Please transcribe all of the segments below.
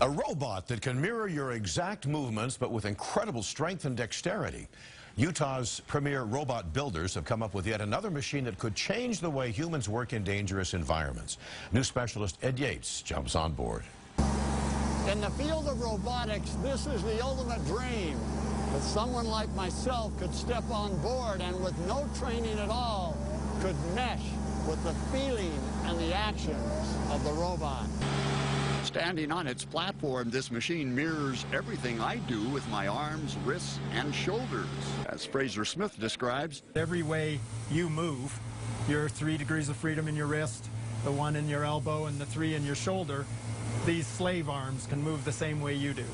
A robot that can mirror your exact movements, but with incredible strength and dexterity. Utah's premier robot builders have come up with yet another machine that could change the way humans work in dangerous environments. New specialist Ed Yates jumps on board. In the field of robotics, this is the ultimate dream. That someone like myself could step on board and with no training at all, could mesh with the feeling and the actions of the robot. Standing on its platform, this machine mirrors everything I do with my arms, wrists, and shoulders. As Fraser Smith describes, every way you move, your 3 degrees of freedom in your wrist, the 1 in your elbow, and the 3 in your shoulder, these slave arms can move the same way you do.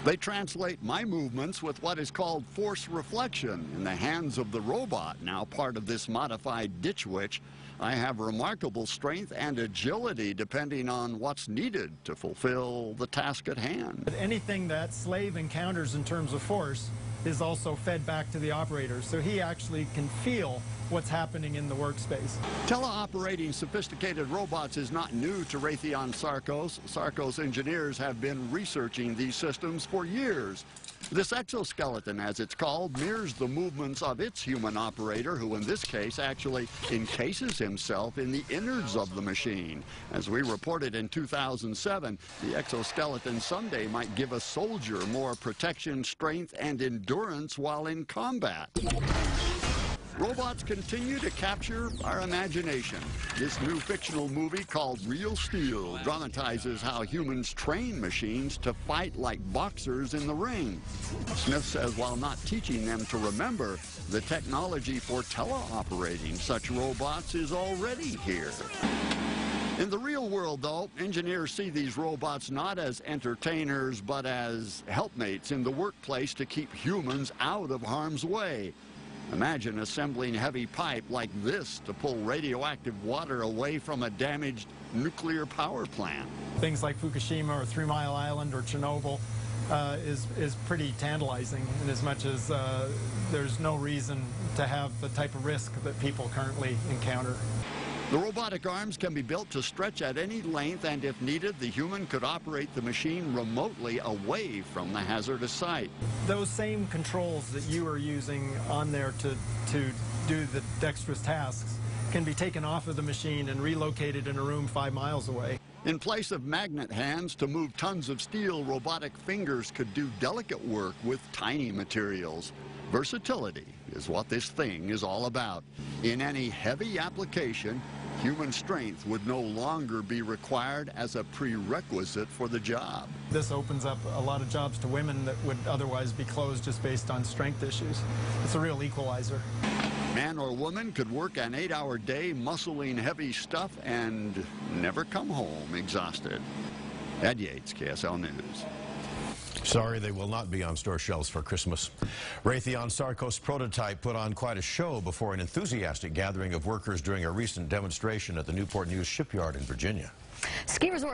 They translate my movements with what is called force reflection in the hands of the robot. Now part of this modified ditch witch, I have remarkable strength and agility depending on what's needed to fulfill the task at hand. But anything that slave encounters in terms of force is also fed back to the operator, so he actually can feel what's happening in the workspace. Teleoperating sophisticated robots is not new to Raytheon Sarcos. Sarcos engineers have been researching these systems for years. This exoskeleton, as it's called, mirrors the movements of its human operator, who in this case actually encases himself in the innards of the machine. As we reported in 2007, the exoskeleton someday might give a soldier more protection, strength, and endurance while in combat. Robots continue to capture our imagination. This new fictional movie called Real Steel dramatizes how humans train machines to fight like boxers in the ring. Smith says while not teaching them to remember, the technology for teleoperating such robots is already here. In the real world, though, engineers see these robots not as entertainers, but as helpmates in the workplace to keep humans out of harm's way. Imagine assembling heavy pipe like this to pull radioactive water away from a damaged nuclear power plant. Things like Fukushima or 3 Mile Island or Chernobyl is pretty tantalizing, in as much as there's no reason to have the type of risk that people currently encounter. The robotic arms can be built to stretch at any length, and if needed, the human could operate the machine remotely away from the hazardous site. Those same controls that you are using on there to do the dexterous tasks can be taken off of the machine and relocated in a room 5 miles away. In place of magnet hands to move tons of steel, robotic fingers could do delicate work with tiny materials. Versatility is what this thing is all about. In any heavy application, human strength would no longer be required as a prerequisite for the job. This opens up a lot of jobs to women that would otherwise be closed just based on strength issues. It's a real equalizer. Man or woman could work an 8-hour day muscling heavy stuff and never come home exhausted. Ed Yates, KSL News. Sorry, they will not be on store shelves for Christmas. Raytheon Sarcos prototype put on quite a show before an enthusiastic gathering of workers during a recent demonstration at the Newport News shipyard in Virginia. Ski resort